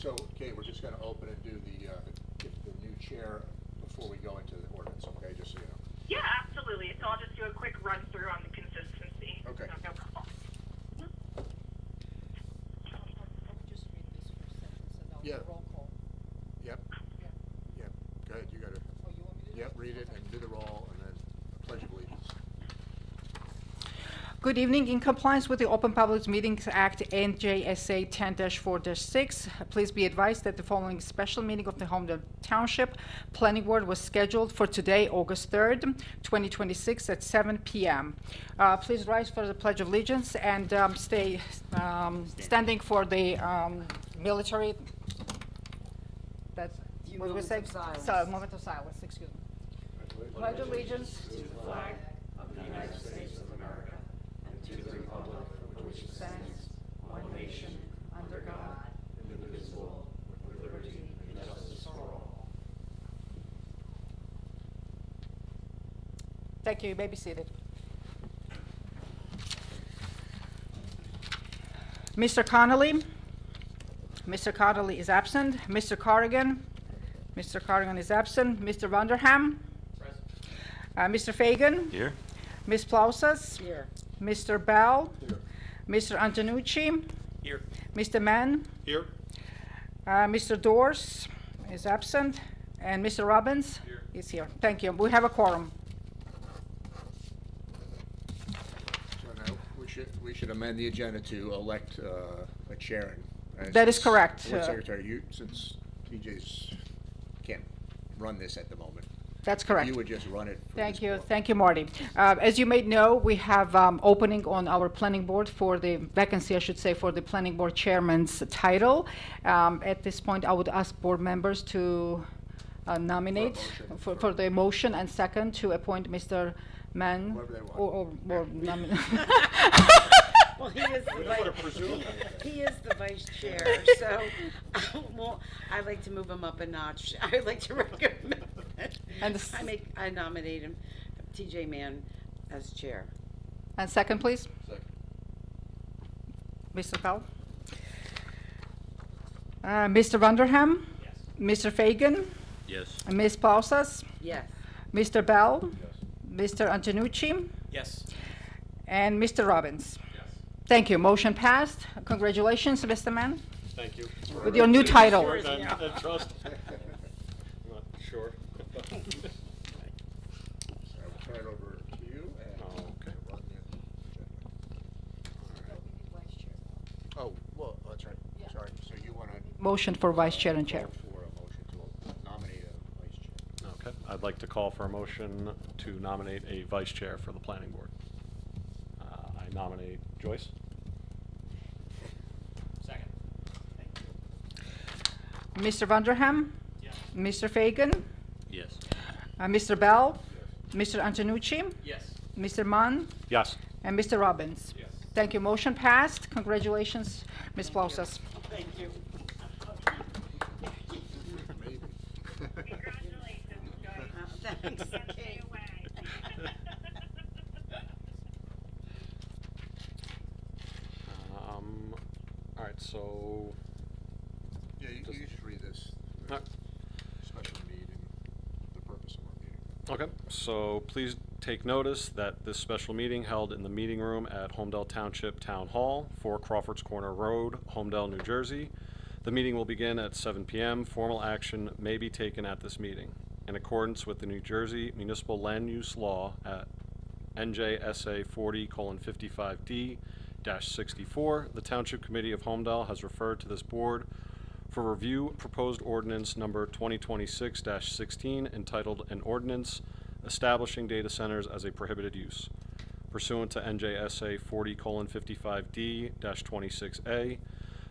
So, Kate, we're just gonna open and do get the new chair before we go into the ordinance, okay, just so you know. Yeah, absolutely. So I'll just do a quick run through on the consistency. Okay. No problem. Just read this first sentence and I'll do Yeah. a roll call. Yep, yep, go ahead, you gotta, Oh, you want me to do yep, that? read it Okay. and do the roll, and then pledge of allegiance. Good evening. In compliance with the Open Public Meetings Act NJSA 10-4-6, please be advised that the following special meeting of the Holmdel Township Planning Board was scheduled for today, August 3rd, 2026 at 7 p.m. Please rise for the Pledge of Allegiance and stay standing for the military. That's what do we say? Moment of silence. Moment of silence, excuse me. Pledge allegiance to the flag of the United States of America and to the republic for which it stands, one nation, under God, indivisible, with liberty and justice for all. Thank you. You may be seated. Mr. Connolly? Mr. Connolly is absent. Mr. Corrigan? Mr. Corrigan is absent. Mr. Vanderham? Mr. Fagan? Here. Ms. Plausas? Here. Mr. Bell? Here. Mr. Antonucci? Here. Mr. Mann? Here. Mr. Dors is absent. And Mr. Robbins? Here. Is here. Thank you. We have a quorum. So now, we should amend the agenda to elect a chair. And That is since- correct. Board Secretary, since TJ's can't run this at the moment. That's correct. You would just run it. Thank you. Thank you, Marty. As you may know, we have opening on our planning board for the vacancy, I should say, for the planning board chairman's title. At this point, I would ask board members to nominate motion. for the motion and second to appoint Mr. Mann. Whoever they want. Or nominate. Well, he is the vice chair, so, well, I'd like to move him up a notch. I'd like to recommend, And I nominate him, TJ Mann, as chair. And second, please. Second. Mr. Bell. Mr. Vanderham. Yes. Mr. Fagan. Yes. Ms. Pausas. Yes. Mr. Bell. Yes. Mr. Antonucci. Yes. And Mr. Robbins. Yes. Thank you. Motion passed. Congratulations, Mr. Mann, Thank you. with your new title. Yours now. Trust. I'm not sure. So I will turn it over to you and Okay. run the agenda. Oh, well, that's right. Yeah. Sorry. So you want to Motion for vice chair and chair. call for a motion to nominate a vice chair. Okay. I'd like to call for a motion to nominate a vice chair for the planning board. I nominate Joyce. Second. Mr. Vanderham. Yes. Mr. Fagan. Yes. Mr. Bell. Mr. Antonucci. Yes. Mr. Mann. Yes. And Mr. Robbins. Yes. Thank you. Motion passed. Congratulations, Ms. Plausas. Thank you. Maybe. Congratulations, guys. Thanks, That's Kate. the way. All right, so, Yeah, you Just- should read this. Alright. Special meeting, the purpose of our meeting. okay, so please take notice that this special meeting held in the meeting room at Holmdel Township Town Hall, 4 Crawfords Corner Road, Holmdel, New Jersey. The meeting will begin at 7 p.m. Formal action may be taken at this meeting. In accordance with the New Jersey Municipal Land Use Law at NJSA 40:55D-64, the Township Committee of Holmdel has referred to this board for review proposed ordinance number 2026-16 entitled An Ordinance Establishing Data Centers as a Prohibited Use. Pursuant to NJSA 40:55D-26A,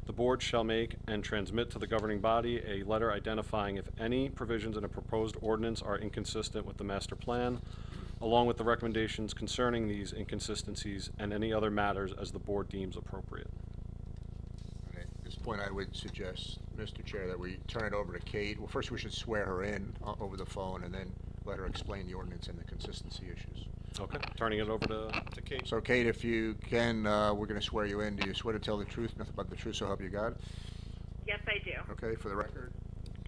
the board shall make and transmit to the governing body a letter identifying if any provisions in a proposed ordinance are inconsistent with the master plan, along with the recommendations concerning these inconsistencies and any other matters as the board deems appropriate. Okay, at this point, I would suggest, Mr. Chair, that we turn it over to Kate. Well, first, we should swear her in over the phone, and then let her explain the ordinance and the consistency issues. Okay, turning it over to Kate. So, Kate, if you can, we're going to swear you in. Do you swear to tell the truth, nothing but the truth, so help you God? Yes, I do. Okay, for the record,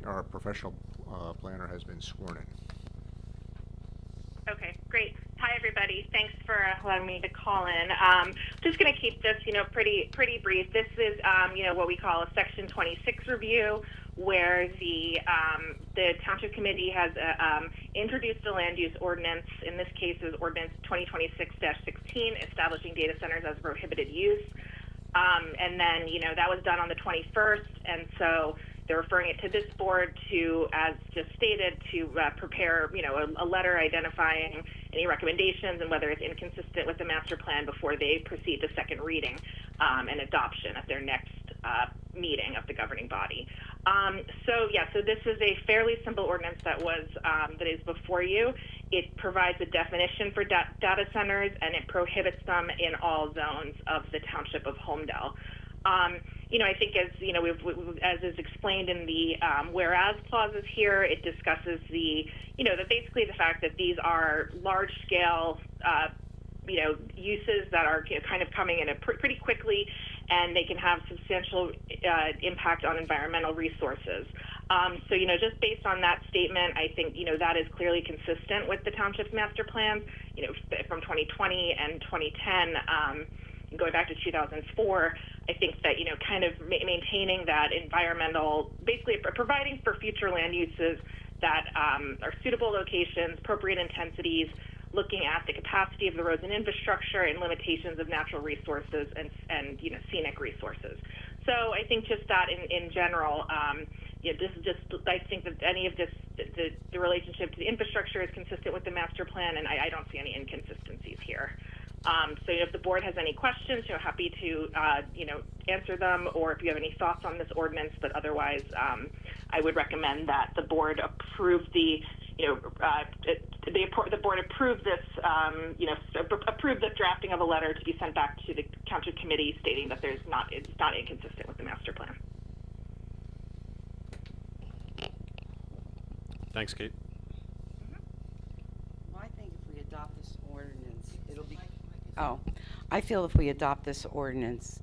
our professional planner has been sworn in. Okay, great. Hi, everybody. Thanks for allowing me to call in. Just going to keep this, pretty brief. This is, what we call a Section 26 review, where the Township Committee has introduced a land use ordinance. In this case, it was Ordinance 2026-16, establishing data centers as prohibited use. And then, that was done on the 21st, and so they're referring it to this board to, as just stated, to prepare, a letter identifying any recommendations and whether it's inconsistent with the master plan before they proceed to second reading and adoption at their next meeting of the governing body. So this is a fairly simple ordinance that is before you. It provides a definition for data centers, and it prohibits them in all zones of the township of Holmdel. I think as is explained in the whereas clauses here, it discusses basically the fact that these are large scale, uses that are kind of coming in pretty quickly, and they can have substantial impact on environmental resources. Just based on that statement, I think, that is clearly consistent with the township's master plans, from 2020 and 2010, going back to 2004. I think that, kind of maintaining that environmental, basically providing for future land uses that are suitable locations, appropriate intensities, looking at the capacity of the roads and infrastructure and limitations of natural resources and scenic resources. So I think just that in general, this is just, I think that any of this, the relationship to the infrastructure is consistent with the master plan, and I don't see any inconsistencies here. So if the board has any questions, happy to, answer them, or if you have any thoughts on this ordinance, but otherwise, I would recommend that the board approve the board approve this, approve the drafting of a letter to be sent back to the township committee stating that it's not inconsistent with the master plan. Thanks, Kate. Well, I think if we adopt this ordinance, it'll be, I feel if we adopt this ordinance,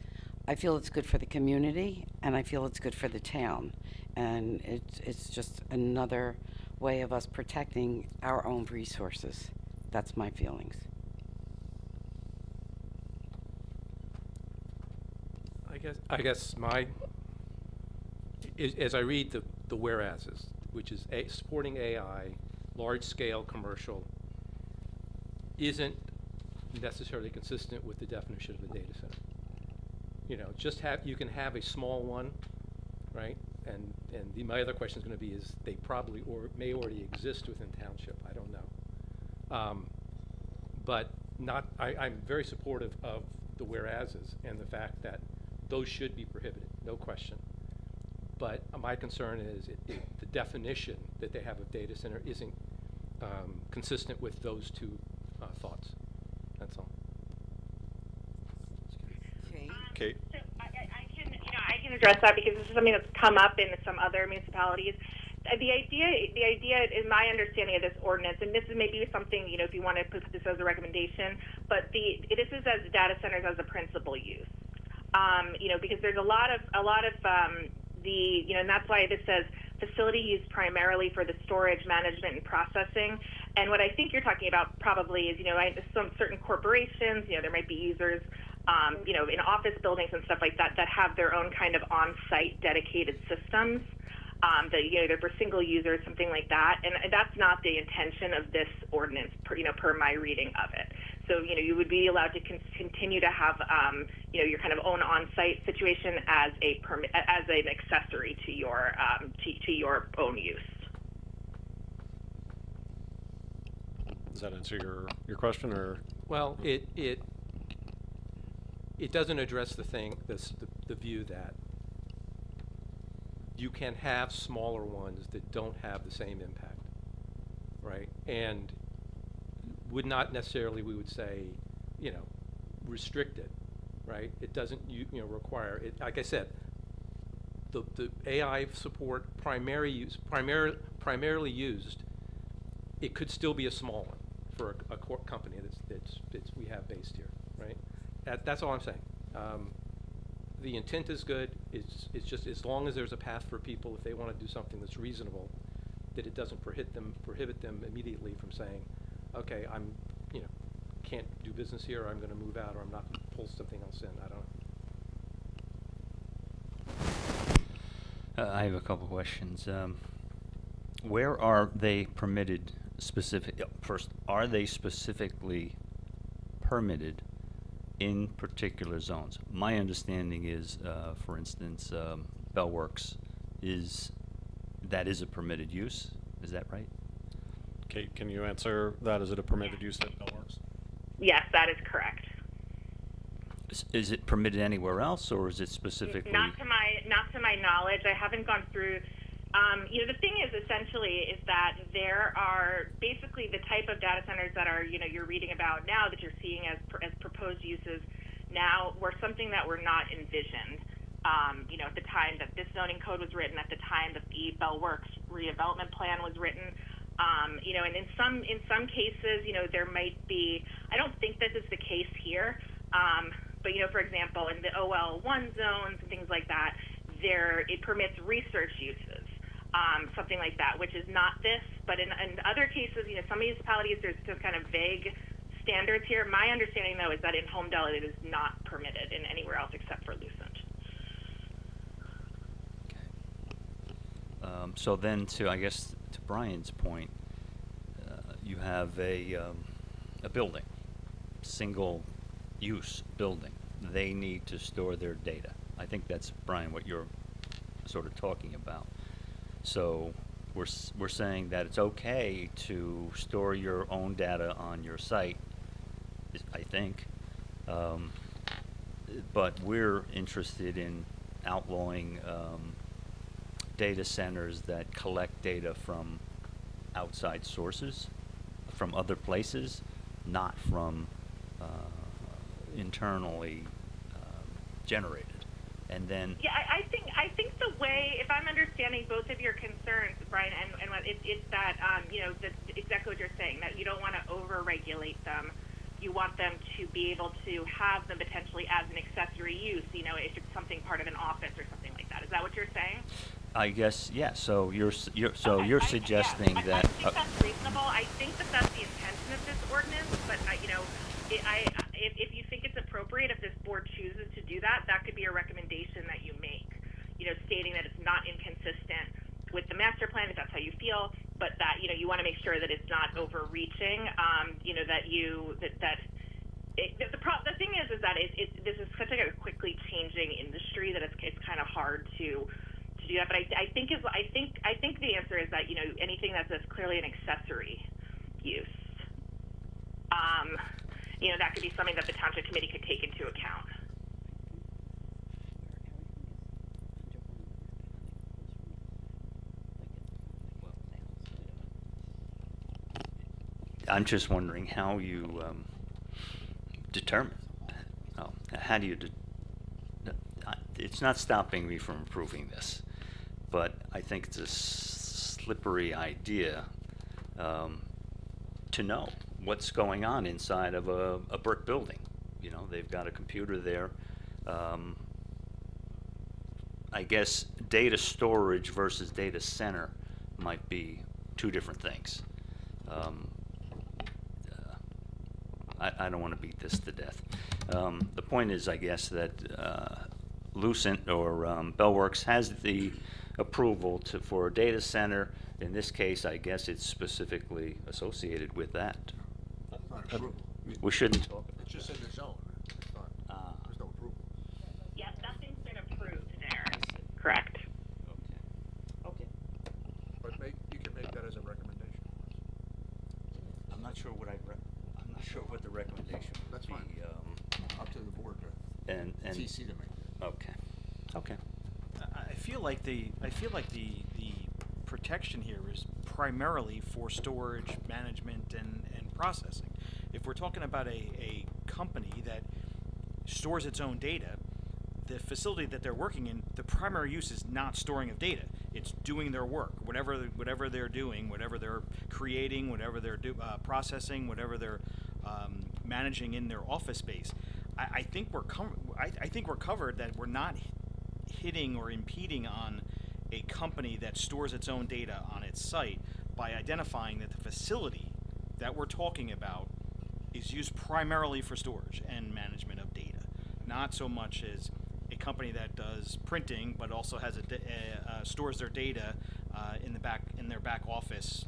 I feel it's good for the community, and I feel it's good for the town. And it's just another way of us protecting our own resources. That's my feelings. I guess as I read the whereases, which is supporting AI, large-scale commercial, isn't necessarily consistent with the definition of a data center. You can have a small one, right? And my other question is going to be, is they probably may already exist within township. I don't know. But I'm very supportive of the whereases and the fact that those should be prohibited, no question. But my concern is the definition that they have of data center isn't consistent with those two thoughts. That's all. Kate? So I can address that because this is something that's come up in some other municipalities. The idea is my understanding of this ordinance, and this is maybe something, if you want to put this as a recommendation, but this is as data centers as a principal use. Because there's a lot of and that's why this says facility used primarily for the storage, management, and processing. And what I think you're talking about probably is, some certain corporations, there might be users, in office buildings and stuff like that have their own kind of on-site dedicated systems. That they're for single users, something like that, and that's not the intention of this ordinance, per my reading of it. So you would be allowed to continue to have your kind of own on-site situation as an accessory to your own use. Does that answer your question, or? Well, it doesn't address the view that you can have smaller ones that don't have the same impact, right? And would not necessarily, we would say, restrict it, right? It doesn't, require it. Like I said, the AI support primarily used, it could still be a small one for a company that's we have based here, right? That's all I'm saying. the intent is good. It's just as long as there's a path for people, if they want to do something that's reasonable, that it doesn't prohibit them immediately from saying, okay, I'm, can't do business here, or I'm going to move out, or I'm not going to pull something else in. I don't know. I have a couple questions. Where are they permitted first, are they specifically permitted in particular zones? My understanding is, for instance, Bellworks that is a permitted use. Is that right? Kate, can you answer that? Is it a permitted use at Bellworks? Yes, that is correct. Is it permitted anywhere else, or is it specifically? Not to my knowledge. I haven't gone through. The thing is essentially is that there are basically the type of data centers that are you're reading about now that you're seeing as proposed uses now were something that were not envisioned. At the time that this zoning code was written, at the time that the Bellworks redevelopment plan was written. And in some cases, there might be. I don't think this is the case here. But for example, in the OL1 zones and things like that, it permits research uses, something like that, which is not this. But in other cases, some municipalities, there's just kind of vague standards here. My understanding, though, is that in Holmdel it is not permitted in anywhere else except for Lucent. Okay. So then, to Brian's point, you have a building, single-use building. They need to store their data. I think that's, Brian, what you're sort of talking about. So we're saying that it's okay to store your own data on your site, I think, but we're interested in outlawing data centers that collect data from outside sources, from other places, not from internally generated. And then I think the way, if I'm understanding both of your concerns, Brian, and it's that that's exactly what you're saying, that you don't want to over-regulate them. You want them to be able to have them potentially as an accessory use, if it's something part of an office or something like that. Is that what you're saying? I guess, yeah. So you're suggesting I that. think that's reasonable. I think that that's the intention of this ordinance, but if you think it's appropriate, if this board chooses to do that, that could be a recommendation that you make, stating that it's not inconsistent with the master plan, if that's how you feel, but that, you want to make sure that it's not overreaching, the thing is that this is such a quickly changing industry that it's kind of hard to do that. But I think the answer is that, anything that's clearly an accessory use, that could be something that the township committee could take into account. I'm just wondering how you determine. How do you? It's not stopping me from approving this, but I think it's a slippery idea to know what's going on inside of a brick building. They've got a computer there. I guess data storage versus data center might be two different things. I don't want to beat this to death. The point is, I guess, that Lucent or Bellworks has the approval for a data center. In this case, I guess it's specifically associated with that. Not approval. We shouldn't talk. It's just in the zone. It's not, there's no approval. Yes, nothing's been approved there. Correct. Okay. But you can make that as a recommendation. I'm not sure what I'm not sure what the recommendation would That's be. fine. Up to the board to And TC to make that. Okay. I feel like the protection here is primarily for storage, management, and processing. If we're talking about a company that stores its own data, the facility that they're working in, the primary use is not storing of data. It's doing their work, whatever they're doing, whatever they're creating, whatever they're processing, whatever they're managing in their office space. I think I think we're covered that we're not hitting or impeding on a company that stores its own data on its site by identifying that the facility that we're talking about is used primarily for storage and management of data, not so much as a company that does printing but also has stores their data in their back office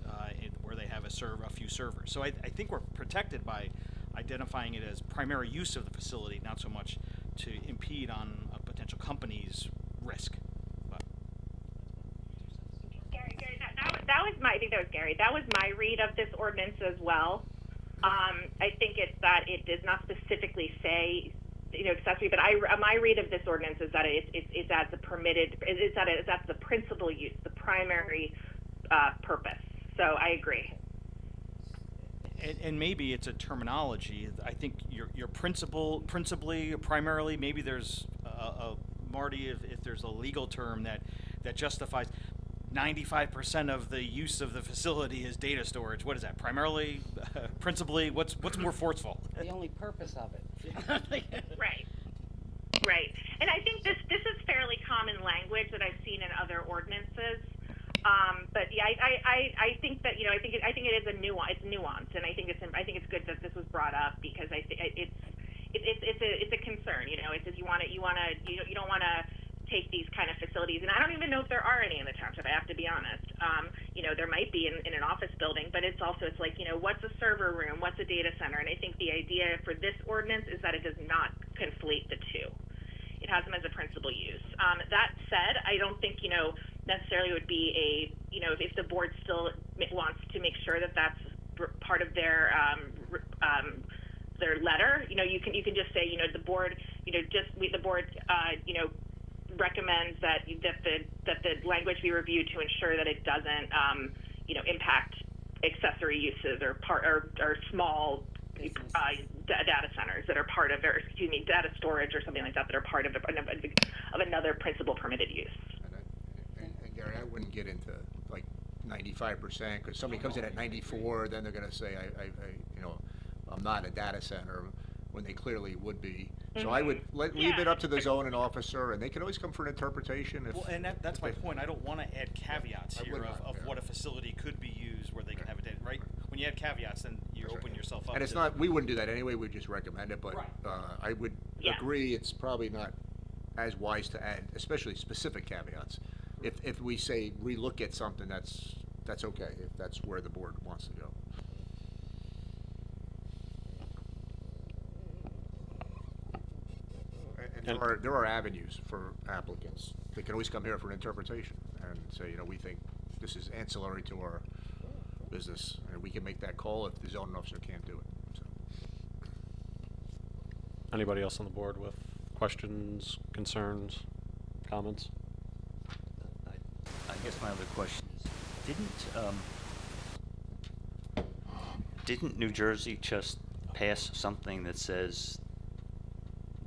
where they have a few servers. So I think we're protected by identifying it as primary use of the facility, not so much to impede on a potential company's risk. But Gary, that was my, I think that was Gary. That was my read of this ordinance as well. I think it's that it does not specifically say, accessory, but my read of this ordinance is that it's as a permitted, that's the principal use, the primary purpose. So I agree. And maybe it's a terminology. I think your principally, primarily, maybe there's Marty, if there's a legal term that justifies 95% of the use of the facility is data storage. What is that? Primarily, principally, what's more forceful? The only purpose of it. Right. And I think this is fairly common language that I've seen in other ordinances. But yeah, I think that I think it is a nuance. It's nuanced, and I think it's good that this was brought up because I think it's a concern. It's if you don't want to take these kind of facilities, and I don't even know if there are any in the township. I have to be honest. There might be in an office building, but it's like what's a server room, what's a data center, and I think the idea for this ordinance is that it does not conflate the two. It has them as a principal use. That said, I don't think necessarily would be if the board still wants to make sure that that's part of their letter. You can just say the board recommends that the language be reviewed to ensure that it doesn't impact accessory uses or small data centers that are part of, data storage or something like that are part of another principal permitted use. And Gary, I wouldn't get into like 95% because somebody comes in at 94, then they're going to say I'm not a data center when they clearly would be. So I would leave it up to the zoning officer, and they can always come for an interpretation. And that's my point. I don't want to add caveats here of what a facility could be used where they can have a data, right? When you add caveats, then you open yourself up. And it's not, we wouldn't do that anyway, we'd just recommend it, but I would agree it's probably not as wise to add, especially specific caveats. If we say relook at something, that's okay, if that's where the board wants to go. And there are avenues for applicants. They can always come here for an interpretation and say, we think this is ancillary to our business, and we can make that call if the zoning officer can't do it. So. Anybody else on the board with questions, concerns, comments? I guess my other question is, didn't New Jersey just pass something that says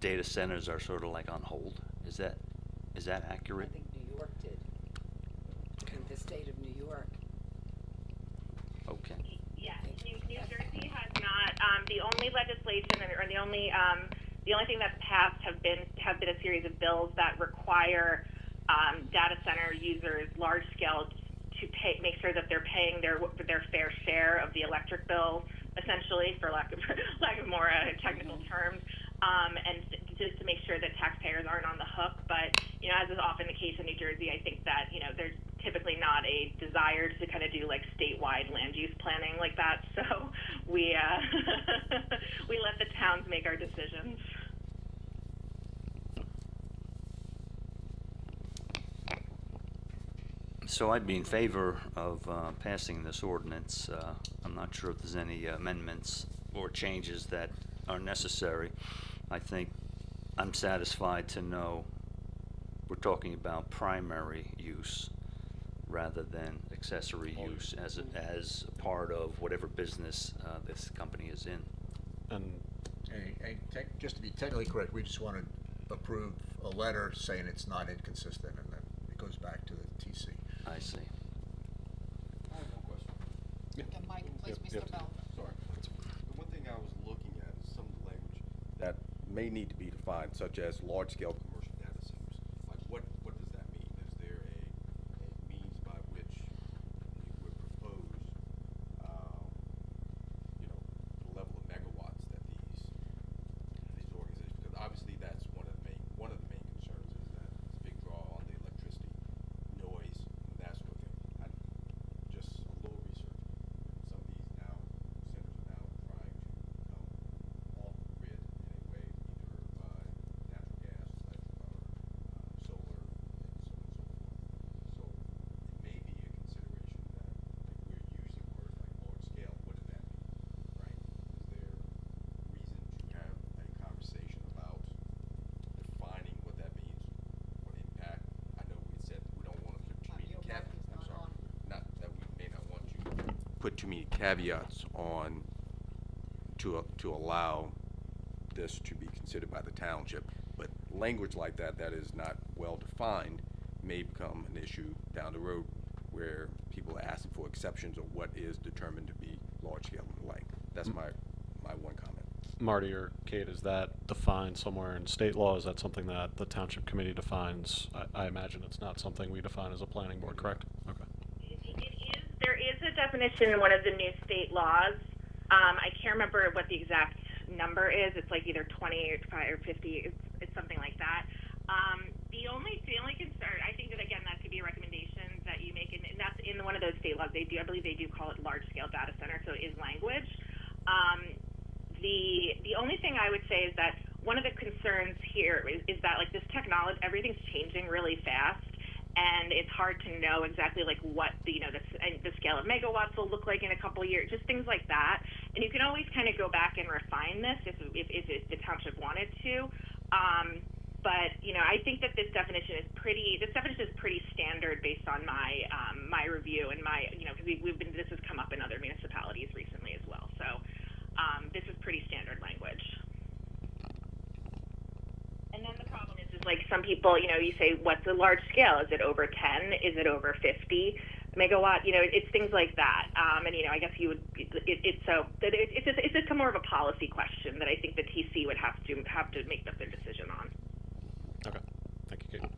data centers are sort of like on hold? Is that accurate? I think New York did. In the state of New York. Okay. Yes, New Jersey has not. The only legislation or the only thing that's passed have been a series of bills that require data center users, large scale, to make sure that they're paying their fair share of the electric bill, essentially, for lack of more technical terms. And just to make sure that taxpayers aren't on the hook. But, as is often the case in New Jersey, I think that, there's typically not a desire to kind of do like statewide land use planning like that. So we let the towns make our decisions. So I'd be in favor of passing this ordinance. I'm not sure if there's any amendments or changes that are necessary. I think I'm satisfied to know we're talking about primary use rather than accessory use as a part of whatever business this company is in. And Just to be technically correct, we just want to approve a letter saying it's not inconsistent, and then it goes back to the TC. I see. I have one question. The mic, please, Yep, Mr. Bell. Sorry. The one thing I was looking at is some of the language that may need to be defined, such as large-scale commercial data centers. Like, what does that mean? Is there a means by which you would propose, the level of megawatts that these organizations, because obviously that's one of the main concerns is that it's a big draw on the electricity, noise, and that sort of thing. Just a little research. Some of these centers are now trying to come off the grid in a way, either by natural gas, electric power, solar, and so on and so forth. So it may be a consideration that if we're using words like large scale, what does that mean, right? Is there reason to have a conversation about defining what that means, what impact? I know we said we don't want to put too many caveats. I'm sorry, not that we may not want to put too many caveats on to allow this to be considered by the township, but language like that is not well defined may become an issue down the road where people are asking for exceptions of what is determined to be large scale and the like. That's my one comment. Marty or Kate, is that defined somewhere in state law? Is that something that the township committee defines? I imagine it's not something we define as a planning board, correct? Okay. There is a definition in one of the new state laws. I can't remember what the exact number is. It's like either 20 or 50. It's something like that. The only concern, I think that again, that could be a recommendation that you make, and that's in one of those state laws. I believe they do call it large scale data center, so it is language. The only thing I would say is that one of the concerns here is that like this technology, everything's changing really fast, and it's hard to know exactly like what the scale of megawatts will look like in a couple of years, just things like that. And you can always kind of go back and refine this if the township wanted to. But I think that this definition is pretty standard based on my my review and my because this has come up in other municipalities recently as well. So this is pretty standard language. And then the problem is like some people, you say, what's a large scale? Is it over 10? Is it over 50 megawatt? It's things like that. And I guess you would. It's just more of a policy question that I think the TC would have to make their decision on. Okay. Thank you, Kate.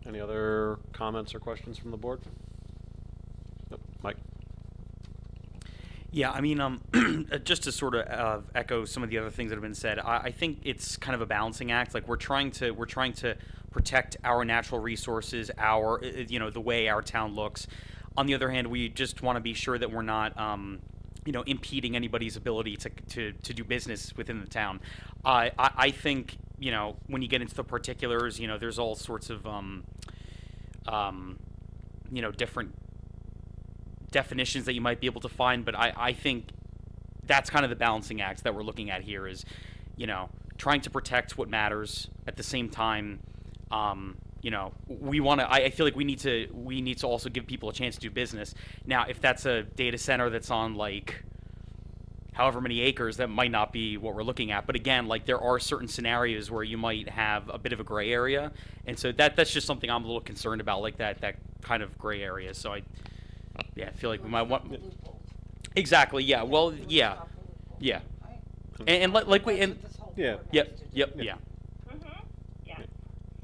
Any other comments or questions from the board? Nope. Mike? Yeah, I mean, just to sort of echo some of the other things that have been said, I think it's kind of a balancing act. Like we're trying to protect our natural resources, our the way our town looks. On the other hand, we just want to be sure that we're not impeding anybody's ability to do business within the town. I think when you get into the particulars, there's all sorts of different definitions that you might be able to find, but I think that's kind of the balancing act that we're looking at here is, trying to protect what matters at the same time. We want to. I feel like we need to also give people a chance to do business. Now, if that's a data center that's on like however many acres, that might not be what we're looking at. But again, like there are certain scenarios where you might have a bit of a gray area, and so that's just something I'm a little concerned about, like that kind of gray area. So I feel like we might want. Exactly. Yeah. Well. Yeah. Yeah. And like we and. Yeah. Yep. Yeah. Yeah.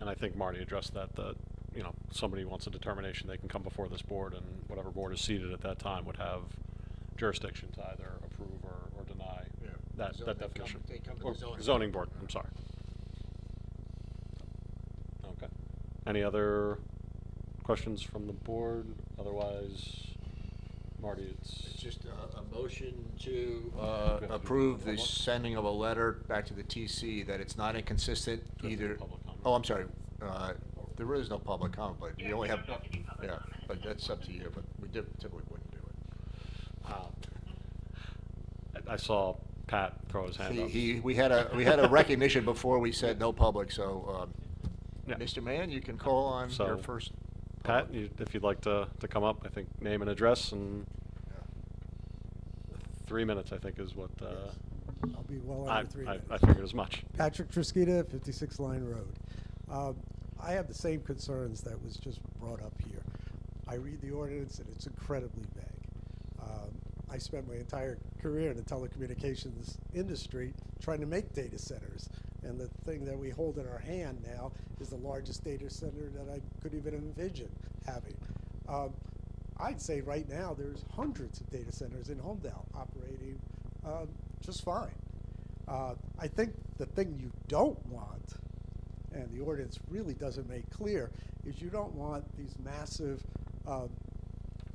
And I think Marty addressed that, somebody wants a determination, they can come before this board, and whatever board is seated at that time would have jurisdiction to either approve or deny that definition. They come to Or the zoning board, I'm sorry. Okay. Any other questions from the board? Otherwise, Marty, It's just a motion to approve the sending of a letter back to the TC that it's not inconsistent either. Public comment. Oh, I'm sorry. There is no public comment, but you only have, yeah, but that's up to you, but we typically wouldn't do it. I saw Pat throw his hand up. We had a recognition before we said no public, so, Yeah. Mr. Mann, you can call on So, your first. Pat, public. if you'd like to come up, I think name and address, and 3 minutes, I think, is what I'll be well I under 3 minutes. figured as much. Patrick Trisquita, 56 Line Road. I have the same concerns that was just brought up here. I read the ordinance and it's incredibly vague. I spent my entire career in the telecommunications industry trying to make data centers. And the thing that we hold in our hand now is the largest data center that I could even envision having. I'd say right now there's hundreds of data centers in Holmdel operating just fine. I think the thing you don't want, and the ordinance really doesn't make clear, is you don't want these massive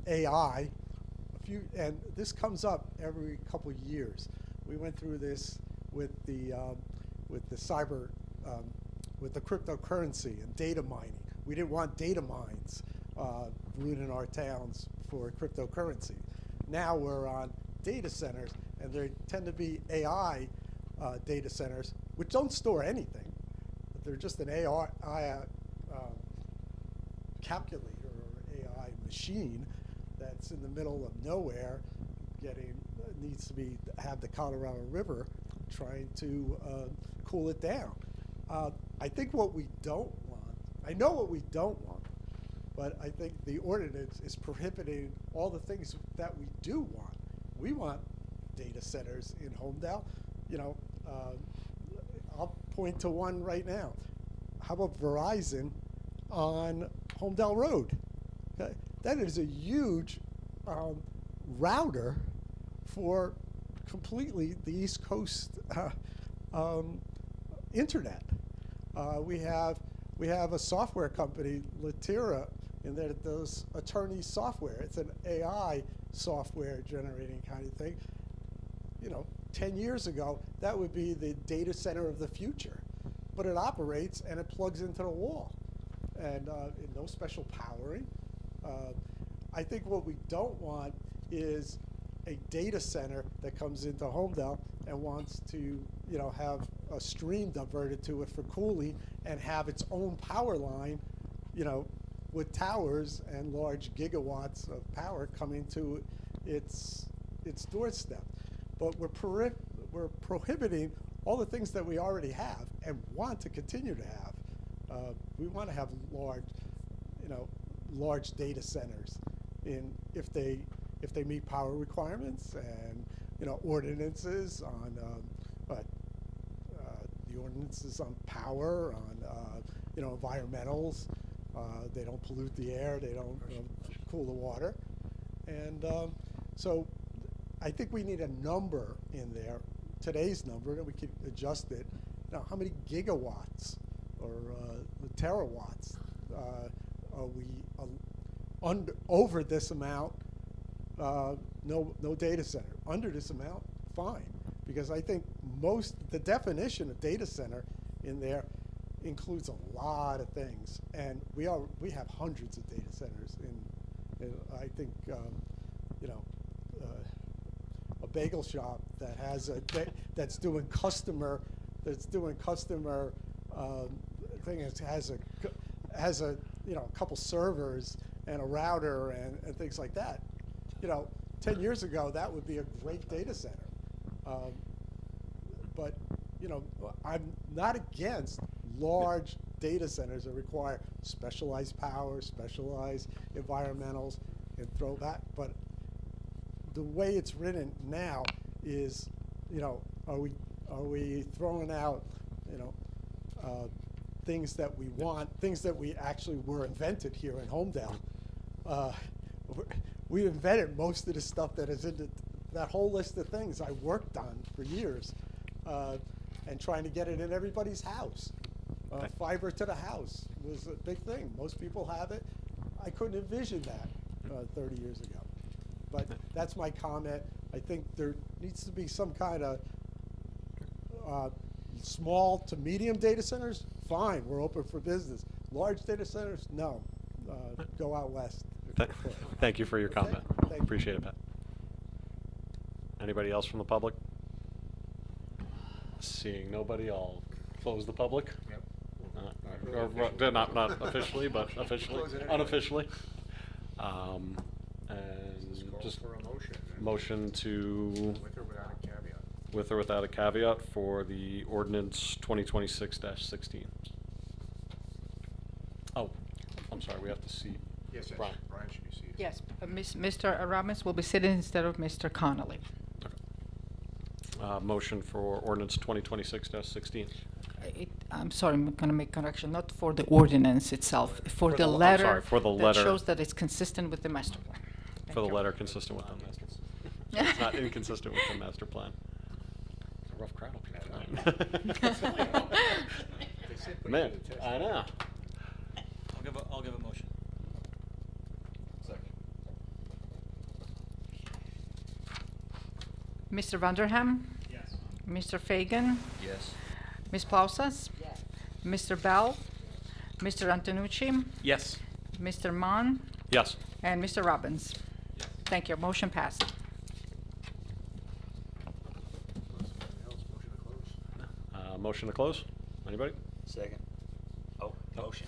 AI. And this comes up every couple years. We went through this with the cyber, with the cryptocurrency and data mining. We didn't want data mines ruining our towns for cryptocurrency. Now we're on data centers, and they tend to be AI data centers, which don't store anything. But they're just an AI calculator or AI machine that's in the middle of nowhere, needs to have the Colorado River trying to cool it down. I think what we don't want, I know what we don't want, but I think the ordinance is prohibiting all the things that we do want. We want data centers in Holmdel. You know, I'll point to one right now. How about Verizon on Holmdel Road? Okay. That is a huge router for completely the East Coast internet. We have a software company, Latira, in there that does attorney software. It's an AI software generating kind of thing. You know, 10 years ago, that would be the data center of the future. But it operates and it plugs into the wall. And no special powering. I think what we don't want is a data center that comes into Holmdel and wants to, you know, have a stream diverted to it for cooling and have its own power line, you know, with towers and large gigawatts of power coming to its doorstep. But we're prohibiting all the things that we already have and want to continue to have. We want to have large data centers if they meet power requirements and, you know, ordinances on the ordinances on power, on you know, environmentals. They don't pollute the air. They don't cool the water. And so I think we need a number in there, today's number, that we could adjust it. Now, how many gigawatts or terawatts are we over this amount? No data center. Under this amount, fine. Because I think the definition of data center in there includes a lot of things, and we have hundreds of data centers in I think you know, a bagel shop that has that's doing customer thing, has a you know, a couple servers and a router and things like that. You know, 10 years ago that would be a great data center. But you know, I'm not against large data centers that require specialized power, specialized environmentals, and throw that. But the way it's written now is, you know, are we throwing out, you know, things that we want, things that we actually were invented here in Holmdel. We invented most of the stuff that is in that whole list of things I worked on for years, and trying to get it in everybody's house. Fiber to the house was a big thing. Most people have it. I couldn't envision that 30 years ago. But that's my comment. I think there needs to be some kind of small to medium data centers. Fine, we're open for business. Large data centers, no. Go out west. Thank you for your comment. Thank you. Appreciate it, Pat. Anybody else from the public? Seeing nobody, I'll close the public. Yep. Not officially, but officially, Close it anyway. unofficially. Just And call just for a motion. motion to, With or without a caveat. with or without a caveat, for the ordinance 2026-16. Oh, I'm sorry, we have to see. Yes, Brian. Brian should be seated. Yes, Mr. Aramis will be sitting instead of Mr. Connolly. Okay. Motion for ordinance 2026-16. I'm sorry, I'm gonna make correction, not for the ordinance itself, for the I'm letter. sorry, for the That letter. shows that it's consistent with the master plan. Thank For the you. letter consistent with the master. It's not inconsistent with the master plan. It's a rough crowd up here tonight. They said put it Man, to the test. I know. I'll give a motion. Second. Mr. Vanderham? Yes. Mr. Fagan? Yes. Ms. Plausas? Yes. Mr. Bell? Mr. Antonucci? Yes. Mr. Mon? Yes. And Mr. Robbins? Yes. Thank you. Motion passed. Motion to close? Anybody? Second. Oh, motion.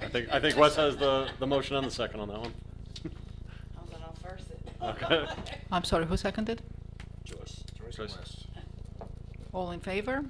I think Wes has the motion and the second on that one. I'll first it. Okay. I'm sorry, who seconded? Joyce. Joyce Joyce. West. All in favor?